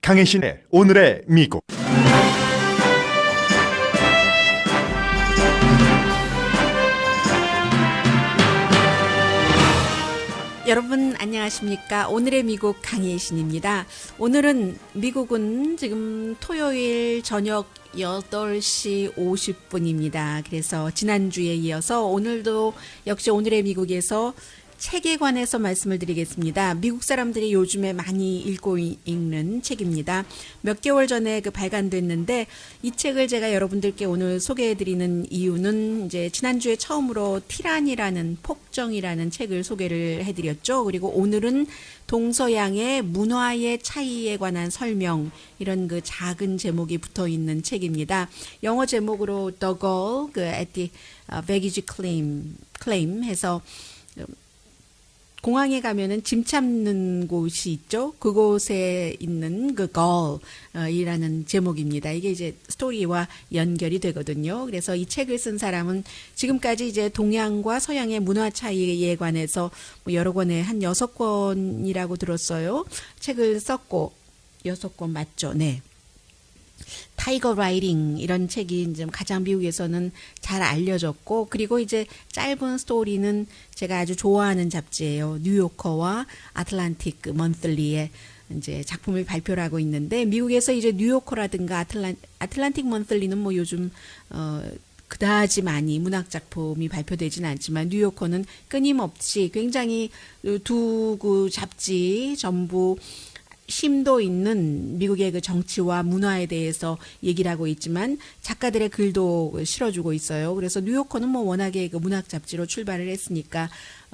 강혜신의 오늘의 미국. 여러분 안녕하십니까? 오늘의 미국 강혜신입니다. 오늘은 미국은 지금 토요일 저녁 8시 50분입니다. 그래서 지난주에 이어서 오늘도 역시 오늘의 미국에서 책에 관해서 말씀을 드리겠습니다. 미국 사람들이 요즘에 많이 읽고 읽는 책입니다. 몇 개월 전에 발간됐는데 이 책을 제가 여러분들께 오늘 소개해드리는 이유는 이제 지난주에 처음으로 티란이라는 폭정이라는 책을 소개를 해드렸죠. 그리고 오늘은 동서양의 문화의 차이에 관한 설명, 이런 작은 제목이 붙어 있는 책입니다. 영어 제목으로 The Gall at the Baggage Claim 해서 공항에 가면은 짐 찾는 곳이 있죠. 그곳에 있는 Gall이라는 제목입니다. 이게 이제 스토리와 연결이 되거든요. 그래서 이 책을 쓴 사람은 지금까지 이제 동양과 서양의 문화 차이에 관해서 여러 권에 한 6권이라고 들었어요. 책을 썼고 6권 맞죠? 네. 타이거 라이딩 이런 책이 이제 가장 미국에서는 잘 알려졌고, 그리고 이제 짧은 스토리는 제가 아주 좋아하는 잡지예요. 뉴요커와 아틀란틱 먼슬리의 이제 작품을 발표를 하고 있는데, 미국에서 이제 뉴요커라든가 아틀란틱 먼슬리는 요즘 그다지 많이 문학 작품이 발표되지는 않지만 뉴요커는 끊임없이 굉장히 두 잡지 전부 심도 있는 미국의 정치와 문화에 대해서 얘기를 하고 있지만 작가들의 글도 실어주고 있어요. 그래서 뉴요커는 워낙에 문학 잡지로 출발을 했으니까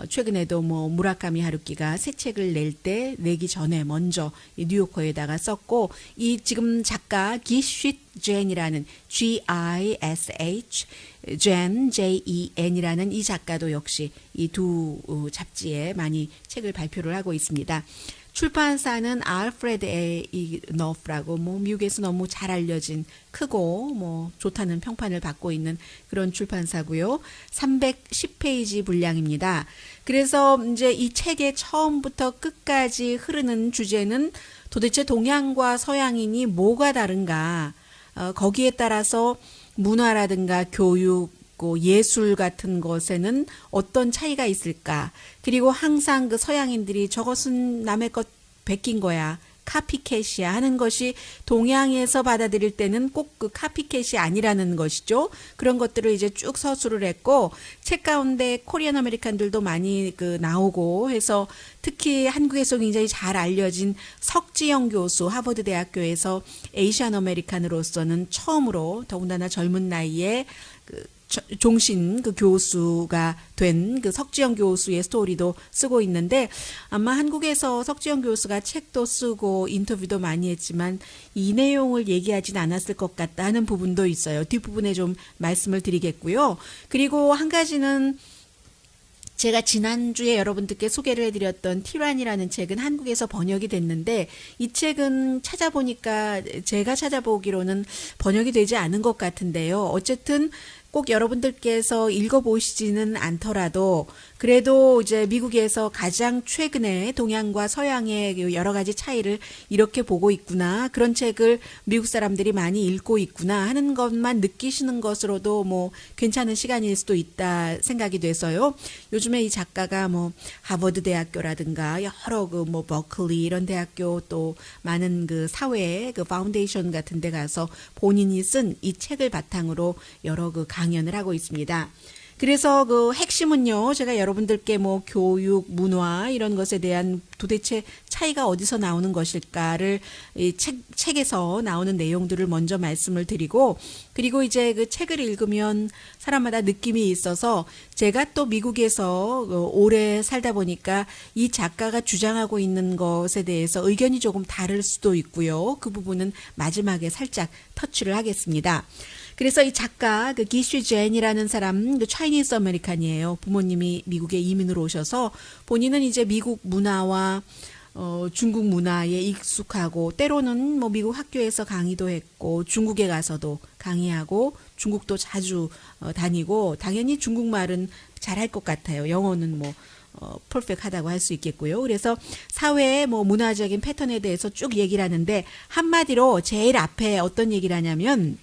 최근에도 무라카미 하루키가 새 책을 내기 전에 먼저 이 뉴요커에다가 썼고, 이 지금 작가 기쉿 젠이라는 Gish Jen이라는 이 작가도 역시 이 두 잡지에 많이 책을 발표를 하고 있습니다. 출판사는 알프레드 A. 이너프라고 미국에서 너무 잘 알려진 크고 좋다는 평판을 받고 있는 그런 출판사고요. 310페이지 분량입니다. 그래서 이제 이 책의 처음부터 끝까지 흐르는 주제는 도대체 동양과 서양인이 뭐가 다른가, 거기에 따라서 문화라든가 교육, 예술 같은 것에는 어떤 차이가 있을까? 그리고 항상 서양인들이 저것은 남의 것 베낀 거야, 카피캣이야 하는 것이 동양에서 받아들일 때는 꼭 카피캣이 아니라는 것이죠. 그런 것들을 이제 쭉 서술을 했고, 책 가운데 코리안 아메리칸들도 많이 나오고 해서 특히 한국에서 굉장히 잘 알려진 석지영 교수, 하버드 대학교에서 에이시안 아메리칸으로서는 처음으로 더군다나 젊은 나이에 종신 교수가 된 석지영 교수의 스토리도 쓰고 있는데, 아마 한국에서 석지영 교수가 책도 쓰고 인터뷰도 많이 했지만 이 내용을 얘기하진 않았을 것 같다 하는 부분도 있어요. 뒷부분에 좀 말씀을 드리겠고요. 그리고 한 가지는 제가 지난주에 여러분들께 소개를 해드렸던 티란이라는 책은 한국에서 번역이 됐는데, 이 책은 찾아보니까 제가 찾아보기로는 번역이 되지 않은 것 같은데요. 어쨌든 꼭 여러분들께서 읽어보시지는 않더라도 그래도 이제 미국에서 가장 최근에 동양과 서양의 여러 가지 차이를 이렇게 보고 있구나, 그런 책을 미국 사람들이 많이 읽고 있구나 하는 것만 느끼시는 것으로도 괜찮은 시간일 수도 있다 생각이 돼서요. 요즘에 이 작가가 하버드 대학교라든가 여러 버클리 이런 대학교, 또 많은 사회 파운데이션 같은 데 가서 본인이 쓴 이 책을 바탕으로 여러 강연을 하고 있습니다. 그래서 핵심은요, 제가 여러분들께 교육, 문화 이런 것에 대한 도대체 차이가 어디서 나오는 것일까를 이 책에서 나오는 내용들을 먼저 말씀을 드리고, 그리고 이제 책을 읽으면 사람마다 느낌이 있어서 제가 또 미국에서 오래 살다 보니까 이 작가가 주장하고 있는 것에 대해서 의견이 조금 다를 수도 있고요. 그 부분은 마지막에 살짝 터치를 하겠습니다. 그래서 이 작가 기슈 젠이라는 사람 차이니스 아메리칸이에요. 부모님이 미국에 이민으로 오셔서 본인은 이제 미국 문화와 중국 문화에 익숙하고, 때로는 미국 학교에서 강의도 했고 중국에 가서도 강의하고 중국도 자주 다니고, 당연히 중국말은 잘할 것 같아요. 영어는 퍼펙트하다고 할 수 있겠고요. 그래서 사회의 뭐 문화적인 패턴에 대해서 쭉 얘기를 하는데 한마디로 제일 앞에 어떤 얘기를 하냐면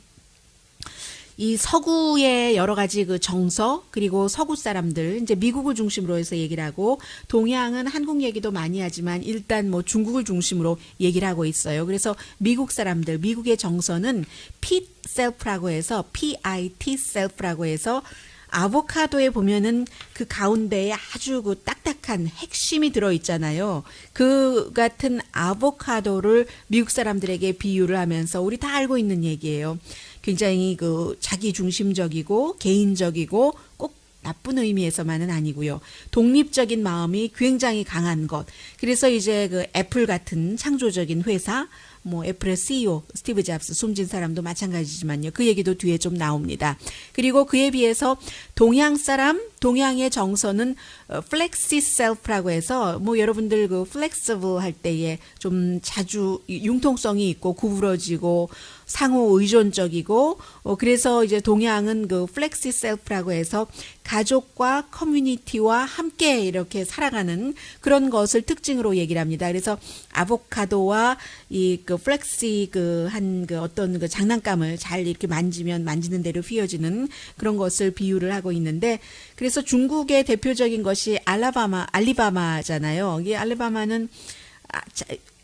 이 서구의 여러 가지 그 정서 그리고 서구 사람들 이제 미국을 중심으로 해서 얘기를 하고 동양은 한국 얘기도 많이 하지만 일단 뭐 중국을 중심으로 얘기를 하고 있어요. 그래서 미국 사람들 미국의 정서는 pit self라고 해서 PIT self라고 해서 아보카도에 보면은 그 가운데에 아주 그 딱딱한 핵심이 들어 있잖아요. 그 같은 아보카도를 미국 사람들에게 비유를 하면서 우리 다 알고 있는 얘기예요. 굉장히 그 자기 중심적이고 개인적이고 꼭 나쁜 의미에서만은 아니고요. 독립적인 마음이 굉장히 강한 것. 그래서 이제 그 애플 같은 창조적인 회사 뭐 애플의 CEO 스티브 잡스 숨진 사람도 마찬가지지만요. 그 얘기도 뒤에 좀 나옵니다. 그리고 그에 비해서 동양 사람, 동양의 정서는 flexi self라고 해서 뭐 여러분들 그 flexible 할 때에 좀 자주 융통성이 있고 구부러지고 상호 의존적이고 그래서 이제 동양은 그 flexi self라고 해서 가족과 커뮤니티와 함께 이렇게 살아가는 그런 것을 특징으로 얘기를 합니다. 그래서 아보카도와 이 그 플렉시 그 한 그 어떤 그 장난감을 잘 이렇게 만지면 만지는 대로 휘어지는 그런 것을 비유를 하고 있는데 그래서 중국의 대표적인 것이 알리바마잖아요. 이 알리바마는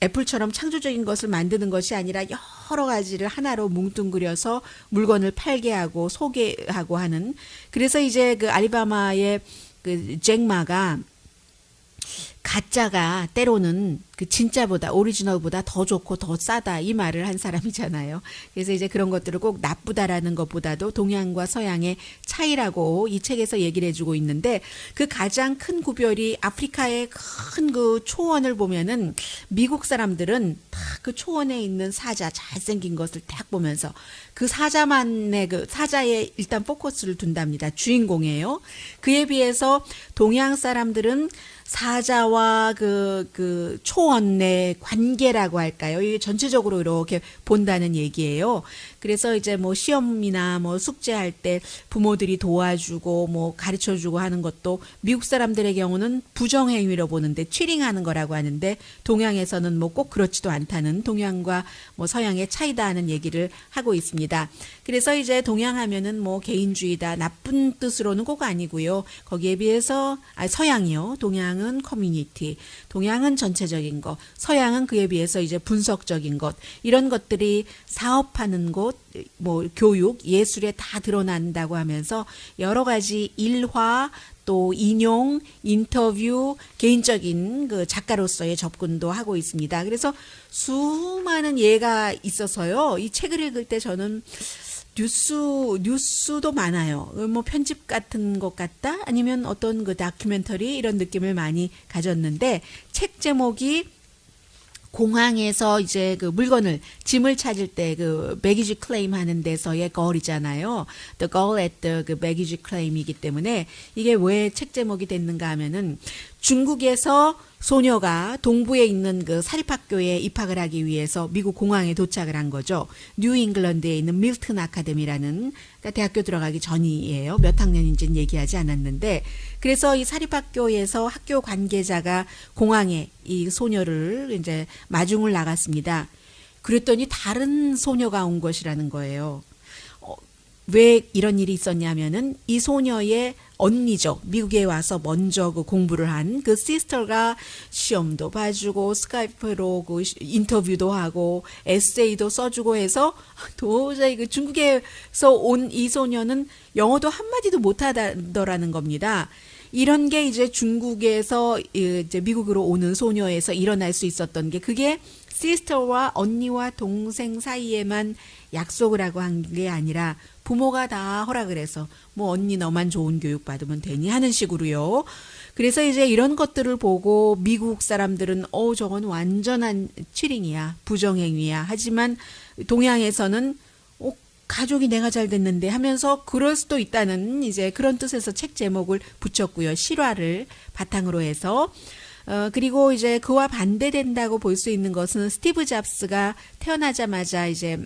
애플처럼 창조적인 것을 만드는 것이 아니라 여러 가지를 하나로 뭉뚱그려서 물건을 팔게 하고 소개하고 하는 그래서 이제 그 알리바마의 그 잭마가 가짜가 때로는 그 진짜보다 오리지널보다 더 좋고 더 싸다 이 말을 한 사람이잖아요. 그래서 이제 그런 것들을 꼭 나쁘다라는 것보다도 동양과 서양의 차이라고 이 책에서 얘기를 해주고 있는데 그 가장 큰 구별이 아프리카의 큰 그 초원을 보면은 미국 사람들은 다 그 초원에 있는 사자 잘생긴 것을 딱 보면서 그 사자만의 그 사자에 일단 포커스를 둔답니다. 주인공이에요. 그에 비해서 동양 사람들은 사자와 그 초원의 관계라고 할까요? 이게 전체적으로 이렇게 본다는 얘기예요. 그래서 이제 뭐 시험이나 뭐 숙제할 때 부모들이 도와주고 뭐 가르쳐주고 하는 것도 미국 사람들의 경우는 부정행위로 보는데 치링하는 거라고 하는데 동양에서는 뭐 꼭 그렇지도 않다는 동양과 뭐 서양의 차이다 하는 얘기를 하고 있습니다. 그래서 이제 동양 하면은 뭐 개인주의다 나쁜 뜻으로는 꼭 아니고요. 거기에 비해서 서양이요. 동양은 커뮤니티, 동양은 전체적인 것, 서양은 그에 비해서 이제 분석적인 것 이런 것들이 사업하는 곳, 뭐 교육, 예술에 다 드러난다고 하면서 여러 가지 일화 또 인용, 인터뷰, 개인적인 그 작가로서의 접근도 하고 있습니다. 그래서 수많은 예가 있어서요. 이 책을 읽을 때 저는 뉴스도 많아요. 뭐 편집 같은 것 같다? 아니면 어떤 그 다큐멘터리 이런 느낌을 많이 가졌는데 책 제목이 공항에서 이제 그 물건을 짐을 찾을 때 그 baggage claim 하는 데서의 girl이잖아요. The girl at the 그 baggage claim이기 때문에 이게 왜 책 제목이 됐는가 하면은 중국에서 소녀가 동부에 있는 그 사립학교에 입학을 하기 위해서 미국 공항에 도착을 한 거죠. 뉴잉글랜드에 있는 밀튼 아카데미라는 그러니까 대학교 들어가기 전이에요. 몇 학년인지는 얘기하지 않았는데 그래서 이 사립학교에서 학교 관계자가 공항에 이 소녀를 이제 마중을 나갔습니다. 그랬더니 다른 소녀가 온 것이라는 거예요. 왜 이런 일이 있었냐면은 이 소녀의 언니죠. 미국에 와서 먼저 그 공부를 한 그 시스터가 시험도 봐주고 스카이프로 그 인터뷰도 하고 에세이도 써주고 해서 도저히 그 중국에서 온 이 소녀는 영어도 한마디도 못하더라는 겁니다. 이런 게 이제 중국에서 이제 미국으로 오는 소녀에서 일어날 수 있었던 게 그게 시스터와 언니와 동생 사이에만 약속을 하고 한 게 아니라 부모가 다 허락을 해서 뭐 언니 너만 좋은 교육 받으면 되니 하는 식으로요. 그래서 이제 이런 것들을 보고 미국 사람들은 저건 완전한 치링이야. 부정행위야. 하지만 동양에서는 가족이 내가 잘 됐는데 하면서 그럴 수도 있다는 이제 그런 뜻에서 책 제목을 붙였고요. 실화를 바탕으로 해서 그리고 이제 그와 반대된다고 볼 수 있는 것은 스티브 잡스가 태어나자마자 이제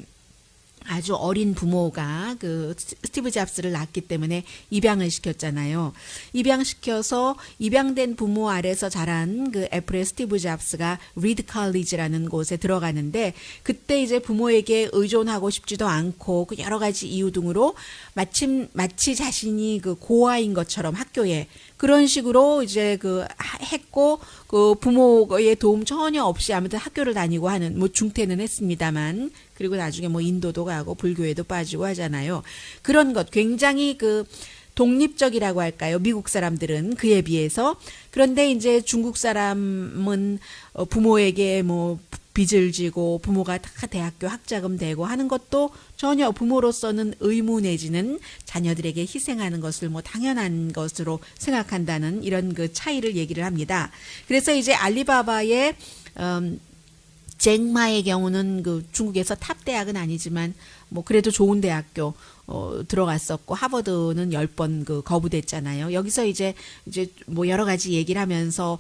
아주 어린 부모가 그 스티브 잡스를 낳았기 때문에 입양을 시켰잖아요. 입양시켜서 입양된 부모 아래서 자란 그 애플의 스티브 잡스가 리드 칼리지라는 곳에 들어가는데 그때 이제 부모에게 의존하고 싶지도 않고 그 여러 가지 이유 등으로 마치 자신이 그 고아인 것처럼 학교에 그런 식으로 이제 그 했고 그 부모의 도움 전혀 없이 아무튼 학교를 다니고 하는 뭐 중퇴는 했습니다만 그리고 나중에 뭐 인도도 가고 불교에도 빠지고 하잖아요. 그런 것 굉장히 그 독립적이라고 할까요? 미국 사람들은 그에 비해서. 그런데 이제 중국 사람은 부모에게 뭐 빚을 지고 부모가 다 대학교 학자금 대고 하는 것도 전혀 부모로서는 의무 내지는 자녀들에게 희생하는 것을 뭐 당연한 것으로 생각한다는 이런 그 차이를 얘기를 합니다. 그래서 이제 알리바바의 잭마의 경우는 그 중국에서 탑 대학은 아니지만 뭐 그래도 좋은 대학교 들어갔었고 하버드는 10번 그 거부됐잖아요. 여기서 이제 뭐 여러 가지 얘기를 하면서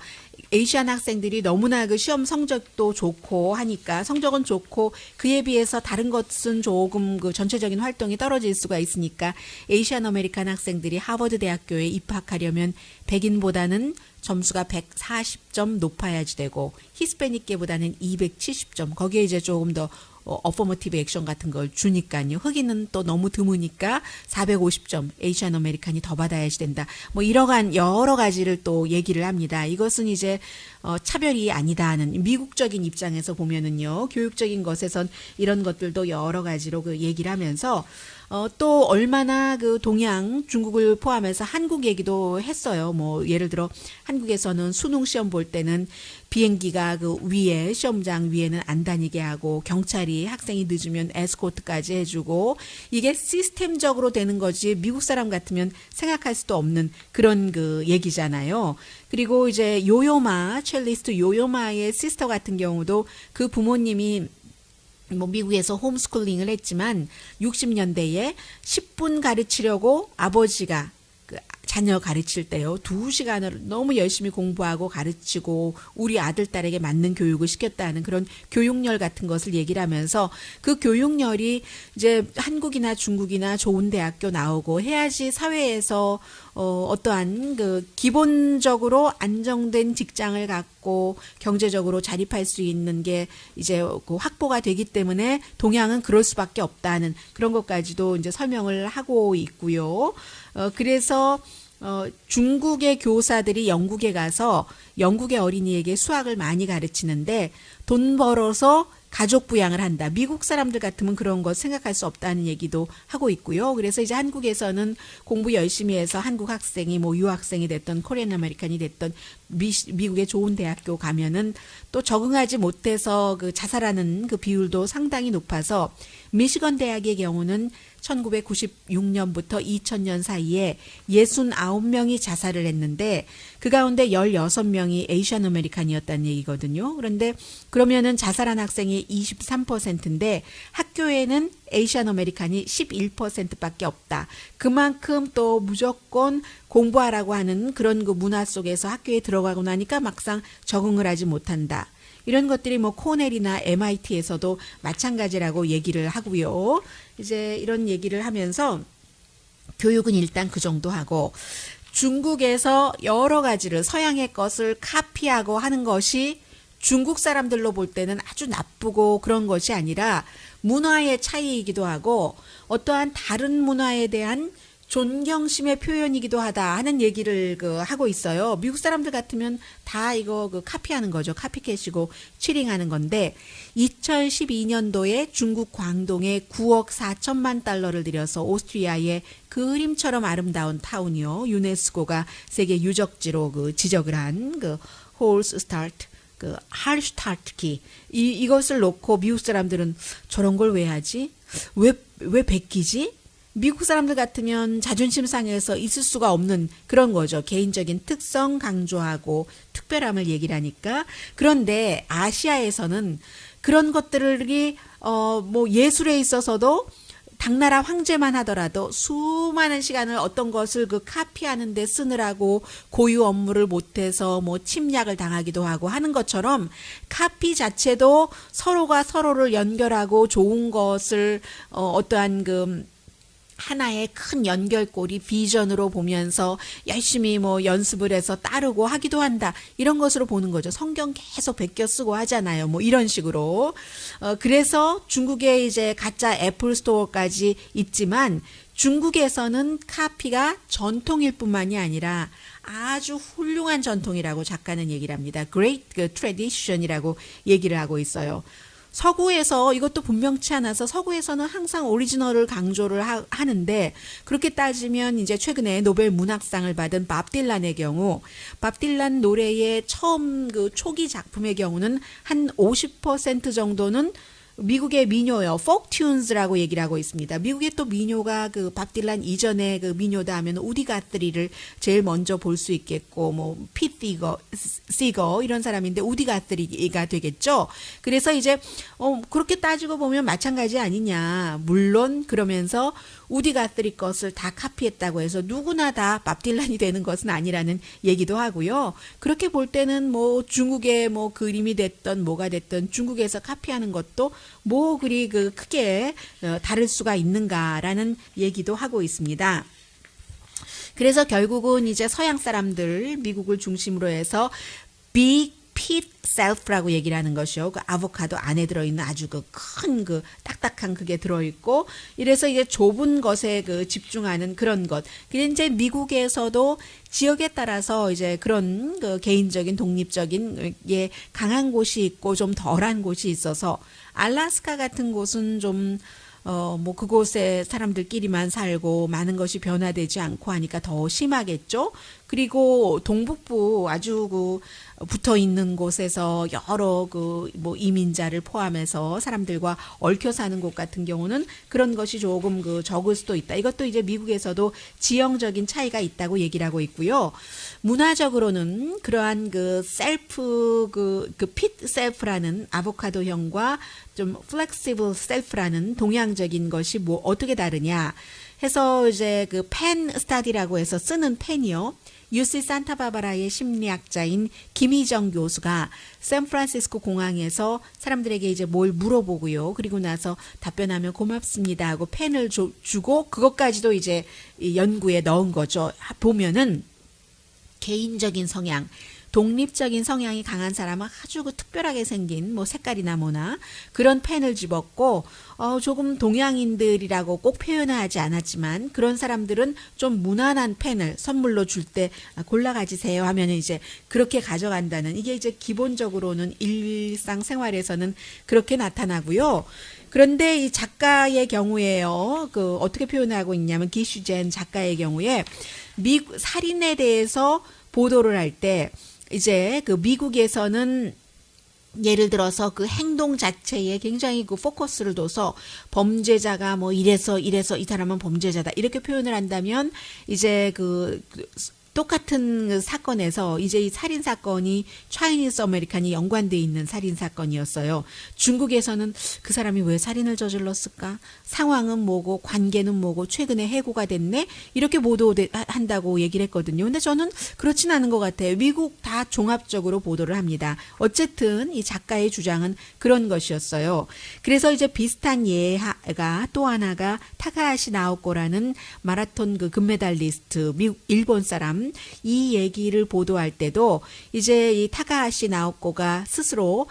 에이시안 학생들이 너무나 그 시험 성적도 좋고 하니까 성적은 좋고 그에 비해서 다른 것은 조금 그 전체적인 활동이 떨어질 수가 있으니까 에이시안 아메리칸 학생들이 하버드 대학교에 입학하려면 백인보다는 점수가 140점 높아야지 되고 히스패닉계보다는 270점 거기에 이제 조금 더 어퍼머티브 액션 같은 걸 주니까요. 흑인은 또 너무 드무니까 450점 에이시안 아메리칸이 더 받아야지 된다. 뭐 이러한 여러 가지를 또 얘기를 합니다. 이것은 이제 차별이 아니다 하는 미국적인 입장에서 보면은요. 교육적인 것에선 이런 것들도 여러 가지로 그 얘기를 하면서 또 얼마나 그 동양 중국을 포함해서 한국 얘기도 했어요. 뭐 예를 들어 한국에서는 수능 시험 볼 때는 비행기가 그 위에 시험장 위에는 안 다니게 하고 경찰이 학생이 늦으면 에스코트까지 해주고 이게 시스템적으로 되는 거지 미국 사람 같으면 생각할 수도 없는 그런 그 얘기잖아요. 그리고 이제 요요마 첼리스트 요요마의 시스터 같은 경우도 그 부모님이 뭐 미국에서 홈스쿨링을 했지만 60년대에 10분 가르치려고 아버지가 그 자녀 가르칠 때요. 2시간을 너무 열심히 공부하고 가르치고 우리 아들 딸에게 맞는 교육을 시켰다는 그런 교육열 같은 것을 얘기를 하면서 그 교육열이 이제 한국이나 중국이나 좋은 대학교 나오고 해야지 사회에서 어떠한 그 기본적으로 안정된 직장을 갖고 경제적으로 자립할 수 있는 게 이제 그 확보가 되기 때문에 동양은 그럴 수밖에 없다는 그런 것까지도 이제 설명을 하고 있고요. 그래서 중국의 교사들이 영국에 가서 영국의 어린이에게 수학을 많이 가르치는데 돈 벌어서 가족 부양을 한다. 미국 사람들 같으면 그런 거 생각할 수 없다는 얘기도 하고 있고요. 그래서 이제 한국에서는 공부 열심히 해서 한국 학생이 뭐 유학생이 됐던 코리안 아메리칸이 됐던 미국의 좋은 대학교 가면은 또 적응하지 못해서 그 자살하는 그 비율도 상당히 높아서 미시건 대학의 경우는 1996년부터 2000년 사이에 69명이 자살을 했는데 그 가운데 16명이 에이시안 아메리칸이었다는 얘기거든요. 그런데 그러면은 자살한 학생이 23%인데 학교에는 에이시안 아메리칸이 11%밖에 없다. 그만큼 또 무조건 공부하라고 하는 그런 그 문화 속에서 학교에 들어가고 나니까 막상 적응을 하지 못한다. 이런 것들이 뭐 코넬이나 MIT에서도 마찬가지라고 얘기를 하고요. 이제 이런 얘기를 하면서 교육은 일단 그 정도 하고 중국에서 여러 가지를 서양의 것을 카피하고 하는 것이 중국 사람들로 볼 때는 아주 나쁘고 그런 것이 아니라 문화의 차이이기도 하고 어떠한 다른 문화에 대한 존경심의 표현이기도 하다 하는 얘기를 하고 있어요. 미국 사람들 같으면 다 이거 카피하는 거죠. 카피캣이고 치링하는 건데 2012년도에 중국 광동에 9억 4천만 달러를 들여서 오스트리아의 그림처럼 아름다운 타운이요. 유네스코가 세계 유적지로 지적을 한 홀스타트 할슈타트키 이것을 놓고 미국 사람들은 저런 걸 왜 하지? 왜 베끼지? 미국 사람들 같으면 자존심 상해서 있을 수가 없는 그런 거죠. 개인적인 특성 강조하고 특별함을 얘기를 하니까. 그런데 아시아에서는 그런 것들이 뭐 예술에 있어서도 당나라 황제만 하더라도 수많은 시간을 어떤 것을 그 카피하는 데 쓰느라고 고유 업무를 못해서 뭐 침략을 당하기도 하고 하는 것처럼 카피 자체도 서로가 서로를 연결하고 좋은 것을 어떠한 그 하나의 큰 연결고리 비전으로 보면서 열심히 뭐 연습을 해서 따르고 하기도 한다. 이런 것으로 보는 거죠. 성경 계속 베껴 쓰고 하잖아요. 뭐 이런 식으로. 그래서 중국에 이제 가짜 애플 스토어까지 있지만 중국에서는 카피가 전통일 뿐만이 아니라 아주 훌륭한 전통이라고 작가는 얘기를 합니다. Great tradition이라고 얘기를 하고 있어요. 서구에서 이것도 분명치 않아서 서구에서는 항상 오리지널을 강조를 하는데 그렇게 따지면 이제 최근에 노벨 문학상을 받은 밥 딜란의 경우 밥 딜란 노래의 처음 그 초기 작품의 경우는 한 50% 정도는 미국의 민요요, folk tunes라고 얘기를 하고 있습니다. 미국의 또 민요가 그 밥 딜란 이전에 그 민요다 하면 우디 가스리를 제일 먼저 볼 수 있겠고, 뭐 핏 시거 이런 사람인데 우디 가스리가 되겠죠. 그래서 이제 그렇게 따지고 보면 마찬가지 아니냐. 물론 그러면서 우디 가스리 것을 다 카피했다고 해서 누구나 다 밥 딜란이 되는 것은 아니라는 얘기도 하고요. 그렇게 볼 때는 뭐 중국의 뭐 그림이 됐던 뭐가 됐던 중국에서 카피하는 것도 뭐 그리 그 크게 다를 수가 있는가라는 얘기도 하고 있습니다. 그래서 결국은 이제 서양 사람들 미국을 중심으로 해서 big pit self라고 얘기를 하는 것이요. 그 아보카도 안에 들어있는 아주 그 큰 그 딱딱한 그게 들어있고 이래서 이제 좁은 것에 그 집중하는 그런 것. 그래 이제 미국에서도 지역에 따라서 이제 그런 그 개인적인 독립적인 예 강한 곳이 있고 좀 덜한 곳이 있어서 알래스카 같은 곳은 좀 뭐 그곳에 사람들끼리만 살고 많은 것이 변화되지 않고 하니까 더 심하겠죠. 그리고 동북부 아주 그 붙어 있는 곳에서 여러 그 뭐 이민자를 포함해서 사람들과 얽혀 사는 곳 같은 경우는 그런 것이 조금 그 적을 수도 있다. 이것도 이제 미국에서도 지형적인 차이가 있다고 얘기를 하고 있고요. 문화적으로는 그러한 그 셀프 그 핏 셀프라는 아보카도형과 좀 플렉시블 셀프라는 동양적인 것이 뭐 어떻게 다르냐 해서 이제 그 펜 스타디라고 해서 쓰는 펜이요. UC 산타바바라의 심리학자인 김희정 교수가 샌프란시스코 공항에서 사람들에게 이제 뭘 물어보고요. 그리고 나서 답변하면 고맙습니다 하고 펜을 주고 그것까지도 이제 연구에 넣은 거죠. 보면은 개인적인 성향, 독립적인 성향이 강한 사람은 아주 그 특별하게 생긴 뭐 색깔이나 뭐나 그런 펜을 집었고 조금 동양인들이라고 꼭 표현하지 않았지만 그런 사람들은 좀 무난한 펜을 선물로 줄 때 골라 가지세요 하면 이제 그렇게 가져간다는 이게 이제 기본적으로는 일상생활에서는 그렇게 나타나고요. 그런데 이 작가의 경우에요. 그 어떻게 표현하고 있냐면 기슈젠 작가의 경우에 살인에 대해서 보도를 할 때 이제 그 미국에서는 예를 들어서 그 행동 자체에 굉장히 그 포커스를 둬서 범죄자가 뭐 이래서 이 사람은 범죄자다 이렇게 표현을 한다면 이제 그 똑같은 사건에서 이제 이 살인 사건이 차이니즈 아메리칸이 연관돼 있는 살인 사건이었어요. 중국에서는 그 사람이 왜 살인을 저질렀을까? 상황은 뭐고 관계는 뭐고 최근에 해고가 됐네? 이렇게 보도한다고 얘기를 했거든요. 근데 저는 그렇진 않은 것 같아요. 미국 다 종합적으로 보도를 합니다. 어쨌든 이 작가의 주장은 그런 것이었어요. 그래서 이제 비슷한 예가 또 하나가 타카하시 나오코라는 마라톤 그 금메달리스트 일본 사람 이 얘기를 보도할 때도 이제 이 타카하시 나오코가 스스로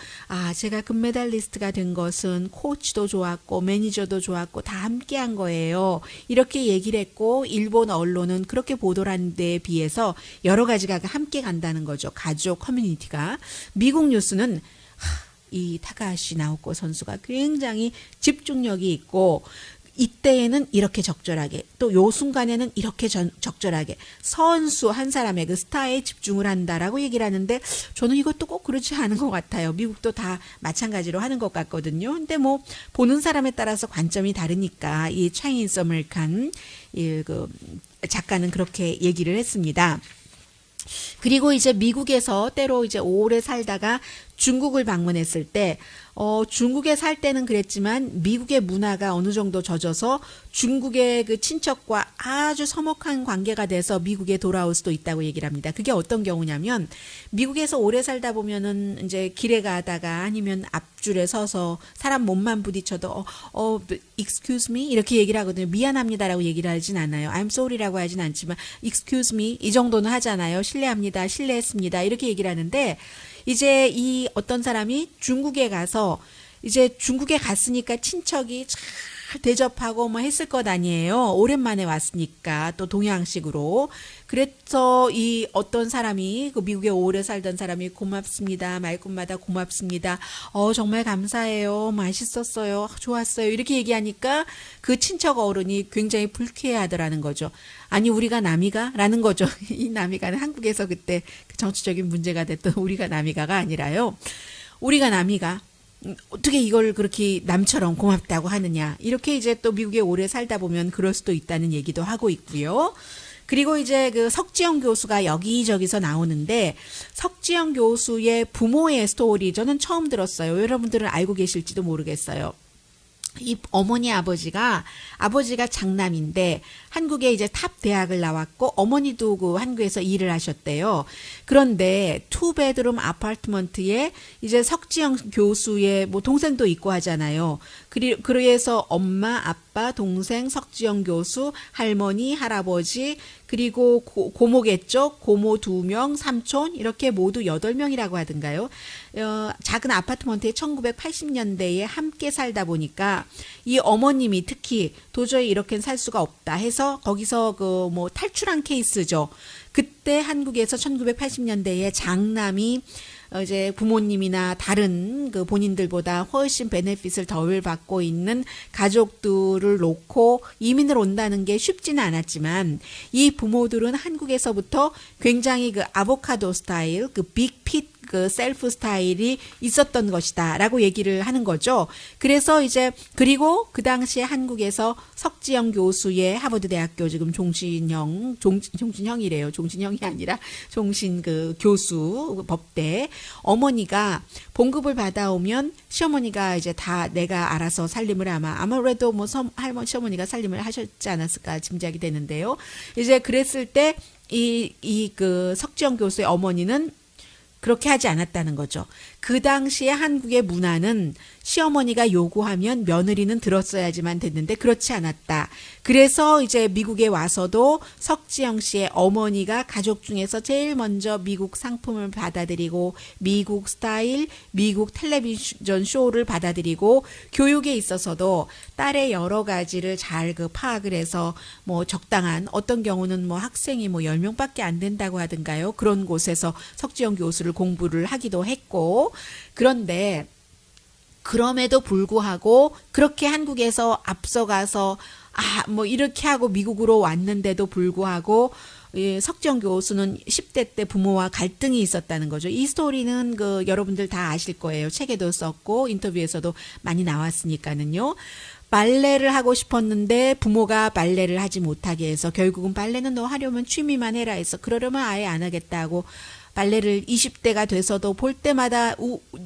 제가 금메달리스트가 된 것은 코치도 좋았고 매니저도 좋았고 다 함께한 거예요. 이렇게 얘기를 했고 일본 언론은 그렇게 보도를 한 데에 비해서 여러 가지가 함께 간다는 거죠. 가족 커뮤니티가. 미국 뉴스는 이 타카하시 나오코 선수가 굉장히 집중력이 있고 이때에는 이렇게 적절하게 또 요 순간에는 이렇게 적절하게 선수 한 사람의 그 스타에 집중을 한다라고 얘기를 하는데 저는 이것도 꼭 그렇지 않은 것 같아요. 미국도 다 마찬가지로 하는 것 같거든요. 근데 뭐 보는 사람에 따라서 관점이 다르니까 이 차이니즈 아메리칸 그 작가는 그렇게 얘기를 했습니다. 그리고 이제 미국에서 때로 이제 오래 살다가 중국을 방문했을 때 중국에 살 때는 그랬지만 미국의 문화가 어느 정도 젖어서 중국의 그 친척과 아주 서먹한 관계가 돼서 미국에 돌아올 수도 있다고 얘기를 합니다. 그게 어떤 경우냐면 미국에서 오래 살다 보면은 이제 길에 가다가 아니면 앞줄에 서서 사람 몸만 부딪혀도 excuse me 이렇게 얘기를 하거든요. 미안합니다라고 얘기를 하진 않아요. I'm sorry라고 하진 않지만 excuse me 이 정도는 하잖아요. 실례합니다. 실례했습니다. 이렇게 얘기를 하는데 이제 이 어떤 사람이 중국에 가서 이제 중국에 갔으니까 친척이 잘 대접하고 뭐 했을 것 아니에요. 오랜만에 왔으니까 또 동양식으로. 그래서 이 어떤 사람이 그 미국에 오래 살던 사람이 고맙습니다. 말끝마다 고맙습니다. 정말 감사해요. 맛있었어요. 좋았어요. 이렇게 얘기하니까 그 친척 어른이 굉장히 불쾌해하더라는 거죠. 아니 우리가 남이가? 라는 거죠. 이 남이가는 한국에서 그때 정치적인 문제가 됐던 우리가 남이가가 아니라요. 우리가 남이가 어떻게 이걸 그렇게 남처럼 고맙다고 하느냐. 이렇게 이제 또 미국에 오래 살다 보면 그럴 수도 있다는 얘기도 하고 있고요. 그리고 이제 그 석지영 교수가 여기저기서 나오는데 석지영 교수의 부모의 스토리 저는 처음 들었어요. 여러분들은 알고 계실지도 모르겠어요. 이 어머니 아버지가 장남인데 한국에 이제 탑 대학을 나왔고 어머니도 그 한국에서 일을 하셨대요. 그런데 투베드룸 아파트먼트에 이제 석지영 교수의 뭐 동생도 있고 하잖아요. 그래서 엄마, 아빠, 동생, 석지영 교수, 할머니, 할아버지 그리고 고모겠죠. 고모 2명, 삼촌 이렇게 모두 8명이라고 하던가요. 작은 아파트먼트에 1980년대에 함께 살다 보니까 이 어머님이 특히 도저히 이렇게는 살 수가 없다 해서 거기서 그 뭐 탈출한 케이스죠. 그때 한국에서 1980년대에 장남이 이제 부모님이나 다른 그 본인들보다 훨씬 베네핏을 덜 받고 있는 가족들을 놓고 이민을 온다는 게 쉽지는 않았지만 이 부모들은 한국에서부터 굉장히 그 아보카도 스타일, 그 빅핏 그 셀프 스타일이 있었던 것이다라고 얘기를 하는 거죠. 그래서 이제 그리고 그 당시에 한국에서 석지영 교수의 하버드 대학교 지금 종신형이래요. 종신형이 아니라 종신 그 교수 법대 어머니가 봉급을 받아오면 시어머니가 이제 다 내가 알아서 살림을 아무래도 뭐 시어머니가 살림을 하셨지 않았을까 짐작이 되는데요. 이제 그랬을 때 그 석지영 교수의 어머니는 그렇게 하지 않았다는 거죠. 그 당시에 한국의 문화는 시어머니가 요구하면 며느리는 들었어야지만 됐는데 그렇지 않았다. 그래서 이제 미국에 와서도 석지영 씨의 어머니가 가족 중에서 제일 먼저 미국 상품을 받아들이고 미국 스타일, 미국 텔레비전 쇼를 받아들이고 교육에 있어서도 딸의 여러 가지를 잘 그 파악을 해서 뭐 적당한 어떤 경우는 뭐 학생이 뭐 10명밖에 안 된다고 하던가요. 그런 곳에서 석지영 교수를 공부를 하기도 했고 그런데 그럼에도 불구하고 그렇게 한국에서 앞서가서 뭐 이렇게 하고 미국으로 왔는데도 불구하고 석지영 교수는 10대 때 부모와 갈등이 있었다는 거죠. 이 스토리는 그 여러분들 다 아실 거예요. 책에도 썼고 인터뷰에서도 많이 나왔으니까는요. 발레를 하고 싶었는데 부모가 발레를 하지 못하게 해서 결국은 발레는 너 하려면 취미만 해라 해서 그러려면 아예 안 하겠다고 발레를 20대가 돼서도 볼 때마다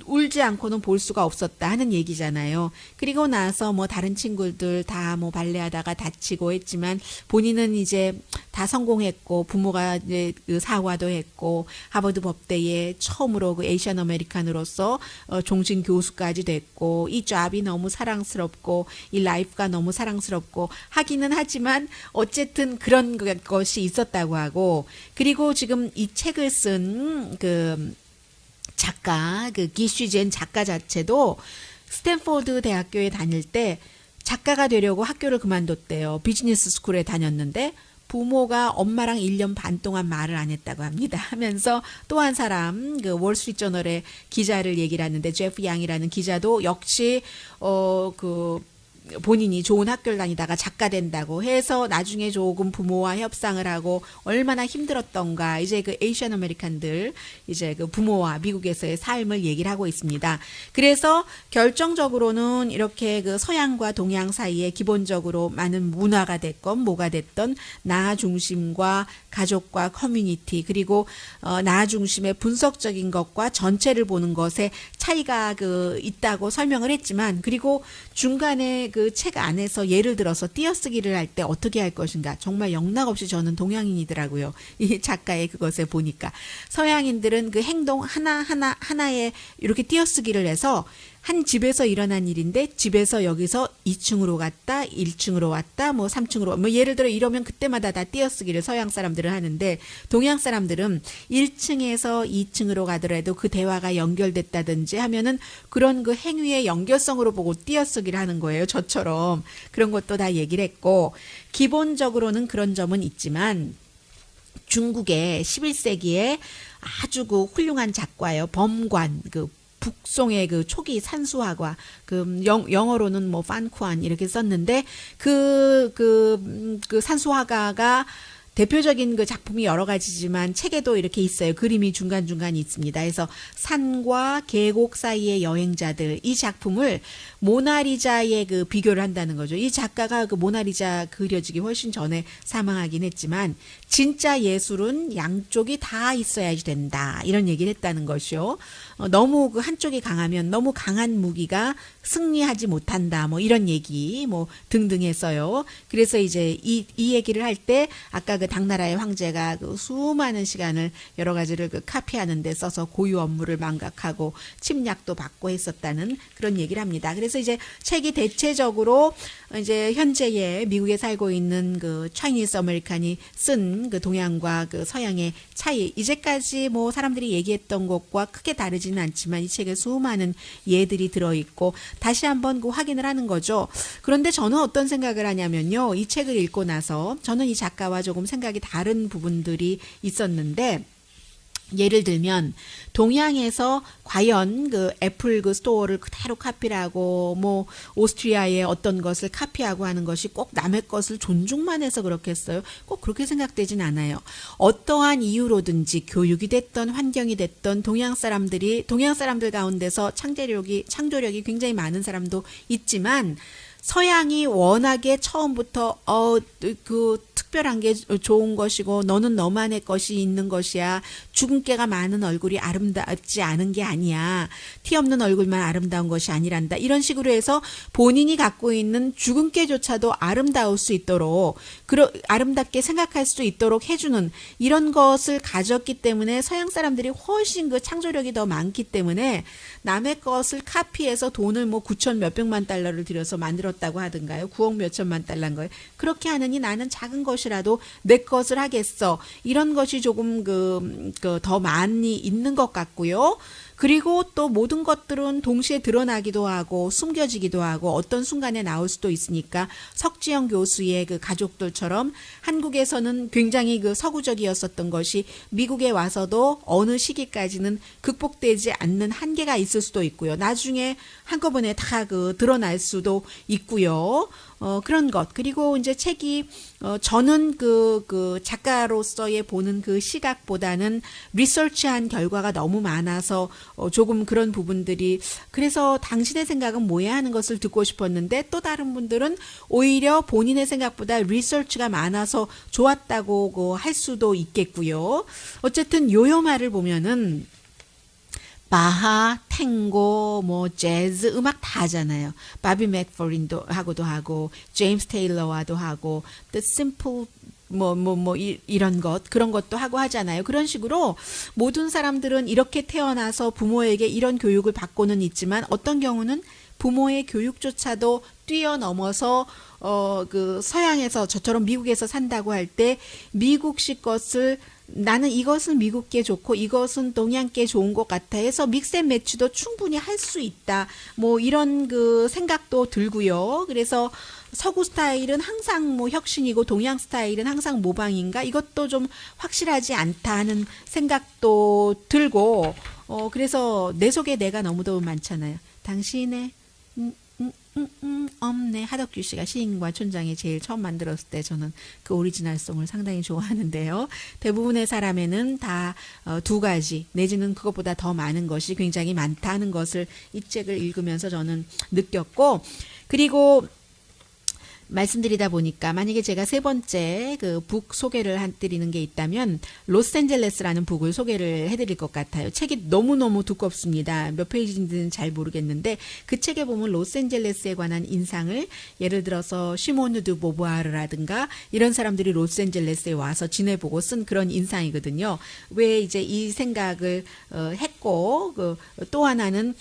울지 않고는 볼 수가 없었다 하는 얘기잖아요. 그리고 나서 뭐 다른 친구들 다 뭐 발레 하다가 다치고 했지만 본인은 이제 다 성공했고 부모가 이제 그 사과도 했고 하버드 법대에 처음으로 그 에이시안 아메리칸으로서 종신 교수까지 됐고 이 잡이 너무 사랑스럽고 이 라이프가 너무 사랑스럽고 하기는 하지만 어쨌든 그런 것이 있었다고 하고 그리고 지금 이 책을 쓴 그 작가 그 기슈젠 작가 자체도 스탠포드 대학교에 다닐 때 작가가 되려고 학교를 그만뒀대요. 비즈니스 스쿨에 다녔는데 부모가 엄마랑 1년 반 동안 말을 안 했다고 합니다. 하면서 또 한 사람 그 월스트리트저널의 기자를 얘기를 하는데 제프 양이라는 기자도 역시 그 본인이 좋은 학교를 다니다가 작가 된다고 해서 나중에 조금 부모와 협상을 하고 얼마나 힘들었던가 이제 그 에이시안 아메리칸들 이제 그 부모와 미국에서의 삶을 얘기를 하고 있습니다. 그래서 결정적으로는 이렇게 그 서양과 동양 사이에 기본적으로 많은 문화가 됐건 뭐가 됐던 나 중심과 가족과 커뮤니티 그리고 나 중심의 분석적인 것과 전체를 보는 것에 차이가 그 있다고 설명을 했지만 그리고 중간에 그 책 안에서 예를 들어서 띄어쓰기를 할 때 어떻게 할 것인가 정말 영락없이 저는 동양인이더라고요. 이 작가의 그것에 보니까 서양인들은 그 행동 하나에 이렇게 띄어쓰기를 해서 한 집에서 일어난 일인데 집에서 여기서 2층으로 갔다 1층으로 왔다 뭐 3층으로 뭐 예를 들어 이러면 그때마다 다 띄어쓰기를 서양 사람들은 하는데 동양 사람들은 1층에서 2층으로 가더라도 그 대화가 연결됐다든지 하면은 그런 그 행위의 연결성으로 보고 띄어쓰기를 하는 거예요. 저처럼 그런 것도 다 얘기를 했고 기본적으로는 그런 점은 있지만 중국의 11세기에 아주 그 훌륭한 작가예요. 범관 그 북송의 그 초기 산수화가 그 영어로는 뭐 판쿠안 이렇게 썼는데 그 산수화가가 대표적인 그 작품이 여러 가지지만 책에도 이렇게 있어요. 그림이 중간중간 있습니다. 그래서 산과 계곡 사이의 여행자들 이 작품을 모나리자의 그 비교를 한다는 거죠. 이 작가가 그 모나리자 그려지기 훨씬 전에 사망하긴 했지만 진짜 예술은 양쪽이 다 있어야지 된다. 이런 얘기를 했다는 것이요. 너무 그 한쪽이 강하면 너무 강한 무기가 승리하지 못한다. 뭐 이런 얘기 뭐 등등 했어요. 그래서 이제 이 얘기를 할 때 아까 그 당나라의 황제가 그 수많은 시간을 여러 가지를 그 카피하는 데 써서 고유 업무를 망각하고 침략도 받고 했었다는 그런 얘기를 합니다. 그래서 이제 책이 대체적으로 이제 현재의 미국에 살고 있는 그 차이니스 아메리칸이 쓴 그 동양과 그 서양의 차이 이제까지 뭐 사람들이 얘기했던 것과 크게 다르지는 않지만 이 책에 수많은 예들이 들어있고 다시 한번 그 확인을 하는 거죠. 그런데 저는 어떤 생각을 하냐면요. 이 책을 읽고 나서 저는 이 작가와 조금 생각이 다른 부분들이 있었는데 예를 들면 동양에서 과연 그 애플 그 스토어를 그대로 카피를 하고 뭐 오스트리아의 어떤 것을 카피하고 하는 것이 꼭 남의 것을 존중만 해서 그렇겠어요? 꼭 그렇게 생각되진 않아요. 어떠한 이유로든지 교육이 됐던 환경이 됐던 동양 사람들 가운데서 창조력이 굉장히 많은 사람도 있지만 서양이 워낙에 처음부터 그 특별한 게 좋은 것이고 너는 너만의 것이 있는 것이야. 주근깨가 많은 얼굴이 아름답지 않은 게 아니야. 티 없는 얼굴만 아름다운 것이 아니란다. 이런 식으로 해서 본인이 갖고 있는 주근깨조차도 아름다울 수 있도록 아름답게 생각할 수 있도록 해주는 이런 것을 가졌기 때문에 서양 사람들이 훨씬 그 창조력이 더 많기 때문에 남의 것을 카피해서 돈을 뭐 9천 몇백만 달러를 들여서 만들었다고 하던가요? 9억 몇천만 달러인 거예요. 그렇게 하느니 나는 작은 것이라도 내 것을 하겠어. 이런 것이 조금 더 많이 있는 것 같고요. 그리고 또 모든 것들은 동시에 드러나기도 하고 숨겨지기도 하고 어떤 순간에 나올 수도 있으니까 석지영 교수의 그 가족들처럼 한국에서는 굉장히 그 서구적이었었던 것이 미국에 와서도 어느 시기까지는 극복되지 않는 한계가 있을 수도 있고요. 나중에 한꺼번에 다 그 드러날 수도 있고요. 그런 것. 그리고 이제 책이, 저는 그 작가로서의 보는 그 시각보다는 리서치한 결과가 너무 많아서 조금 그런 부분들이, 그래서 당신의 생각은 뭐야 하는 것을 듣고 싶었는데 또 다른 분들은 오히려 본인의 생각보다 리서치가 많아서 좋았다고 할 수도 있겠고요. 어쨌든 요요마를 보면은 바하, 탱고, 뭐 재즈 음악 다 하잖아요. 바비 맥퍼린도 하고 제임스 테일러와도 하고 The Simple 이런 것 그런 것도 하고 하잖아요. 그런 식으로 모든 사람들은 이렇게 태어나서 부모에게 이런 교육을 받고는 있지만 어떤 경우는 부모의 교육조차도 뛰어넘어서 그 서양에서 저처럼 미국에서 산다고 할 때 미국식 것을 나는 이것은 미국께 좋고 이것은 동양께 좋은 것 같아 해서 믹스앤매치도 충분히 할 수 있다. 뭐 이런 그 생각도 들고요. 그래서 서구 스타일은 항상 뭐 혁신이고 동양 스타일은 항상 모방인가? 이것도 좀 확실하지 않다 하는 생각도 들고 그래서 내 속에 내가 너무도 많잖아요. 당신의 없네. 하덕규 씨가 시인과 촌장에 제일 처음 만들었을 때 저는 그 오리지널송을 상당히 좋아하는데요. 대부분의 사람에는 다 두 가지 내지는 그것보다 더 많은 것이 굉장히 많다는 것을 이 책을 읽으면서 저는 느꼈고, 그리고 말씀드리다 보니까 만약에 제가 세 번째 그 북 소개를 드리는 게 있다면 로스앤젤레스라는 북을 소개를 해드릴 것 같아요. 책이 너무너무 두껍습니다. 몇 페이지인지는 잘 모르겠는데 그 책에 보면 로스앤젤레스에 관한 인상을, 예를 들어서 시모누 드 보부아르라든가 이런 사람들이 로스앤젤레스에 와서 지내보고 쓴 그런 인상이거든요. 왜 이제 이 생각을 했고, 또 하나는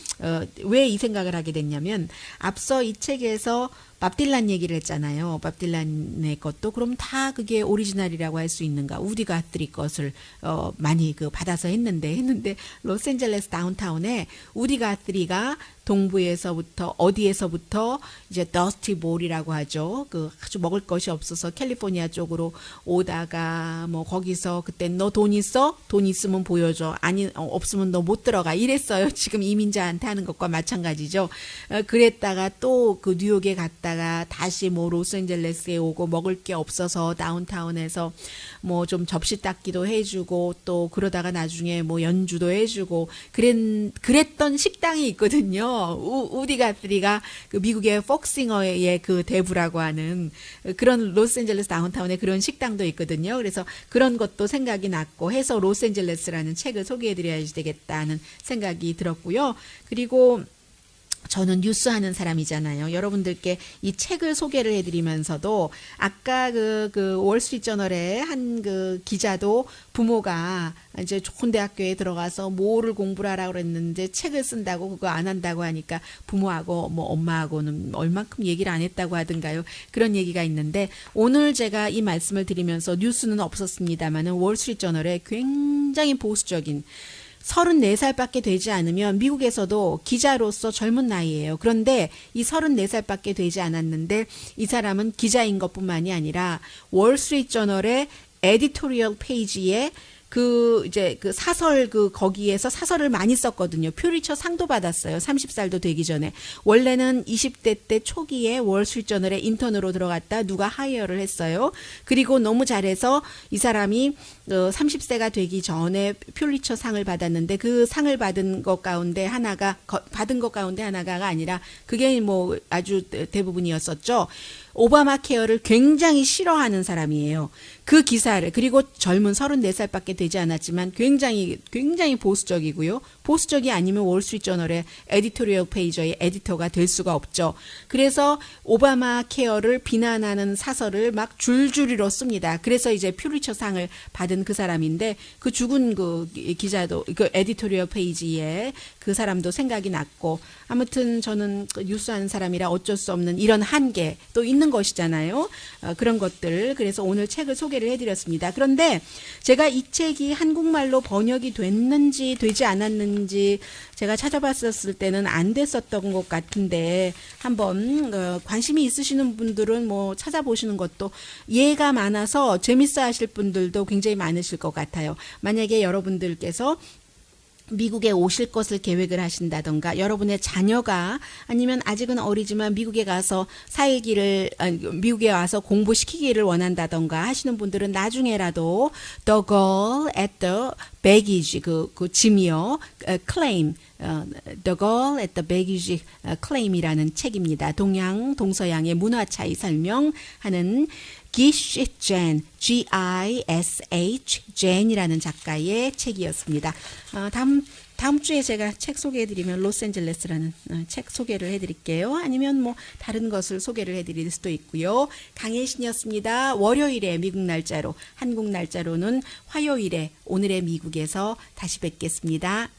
왜 이 생각을 하게 됐냐면, 앞서 이 책에서 밥 딜란 얘기를 했잖아요. 밥 딜란의 것도 그럼 다 그게 오리지널이라고 할 수 있는가? 우디 가트리 것을 많이 받아서 했는데 로스앤젤레스 다운타운에 우디 가트리가 동부에서부터 어디에서부터 이제 더스티 볼이라고 하죠. 아주 먹을 것이 없어서 캘리포니아 쪽으로 오다가 뭐 거기서 그때 너 돈 있어? 돈 있으면 보여줘. 아니 없으면 너 못 들어가. 이랬어요. 지금 이민자한테 하는 것과 마찬가지죠. 그랬다가 또 그 뉴욕에 갔다가 다시 뭐 로스앤젤레스에 오고 먹을 게 없어서 다운타운에서 뭐 좀 접시 닦기도 해주고 또 그러다가 나중에 뭐 연주도 해주고 그랬던 식당이 있거든요. 우디 가트리가 그 미국의 폭싱어의 그 대부라고 하는 그런 로스앤젤레스 다운타운에 그런 식당도 있거든요. 그래서 그런 것도 생각이 났고 해서 로스앤젤레스라는 책을 소개해드려야 되겠다는 생각이 들었고요. 그리고 저는 뉴스 하는 사람이잖아요. 여러분들께 이 책을 소개를 해드리면서도 아까 그 월스트리트저널의 한 그 기자도 부모가 이제 좋은 대학교에 들어가서 뭐를 공부를 하라고 그랬는데 책을 쓴다고 그거 안 한다고 하니까 부모하고 뭐 엄마하고는 얼만큼 얘기를 안 했다고 하던가요. 그런 얘기가 있는데 오늘 제가 이 말씀을 드리면서 뉴스는 없었습니다만은 월스트리트저널에 굉장히 보수적인 34살밖에 되지 않으면 미국에서도 기자로서 젊은 나이예요. 그런데 이 34살밖에 되지 않았는데 이 사람은 기자인 것뿐만이 아니라 월스트리트저널의 에디토리얼 페이지에 이제 사설 거기에서 사설을 많이 썼거든요. 퓰리처 상도 받았어요. 30살도 되기 전에. 원래는 20대 때 초기에 월스트리트저널에 인턴으로 들어갔다 누가 하이어를 했어요. 그리고 너무 잘해서 이 사람이 30세가 되기 전에 퓰리처 상을 받았는데 그 상을 받은 것 가운데 하나가 아니라 그게 뭐 아주 대부분이었었죠. 오바마 케어를 굉장히 싫어하는 사람이에요. 그 기사를, 그리고 젊은 34살밖에 되지 않았지만 굉장히 보수적이고요. 보수적이 아니면 월스트리트저널의 에디토리얼 페이저의 에디터가 될 수가 없죠. 그래서 오바마 케어를 비난하는 사설을 막 줄줄이로 씁니다. 그래서 이제 퓰리처 상을 받은 그 사람인데 그 죽은 그 기자도 그 에디토리얼 페이지에 그 사람도 생각이 났고, 아무튼 저는 뉴스하는 사람이라 어쩔 수 없는 이런 한계 또 있는 것이잖아요. 그런 것들. 그래서 오늘 책을 소개를 해드렸습니다. 그런데 제가 이 책이 한국말로 번역이 됐는지 되지 않았는지 제가 찾아봤었을 때는 안 됐었던 것 같은데 한번 관심이 있으시는 분들은 뭐 찾아보시는 것도, 예가 많아서 재밌어 하실 분들도 굉장히 많으실 것 같아요. 만약에 여러분들께서 미국에 오실 것을 계획을 하신다던가, 여러분의 자녀가 아니면 아직은 어리지만 미국에 와서 공부시키기를 원한다던가 하시는 분들은 나중에라도 The Girl at the Baggage 그 짐이요, Claim, The Girl at the Baggage Claim이라는 책입니다. 동서양의 문화 차이 설명하는 기시 젠, Gish 젠이라는 작가의 책이었습니다. 다음 주에 제가 책 소개해드리면 로스앤젤레스라는 책 소개를 해드릴게요. 아니면 뭐 다른 것을 소개를 해드릴 수도 있고요. 강혜신이었습니다. 월요일에 미국 날짜로, 한국 날짜로는 화요일에 오늘의 미국에서 다시 뵙겠습니다.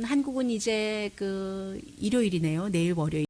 한국은 이제 일요일이네요. 내일 월요일.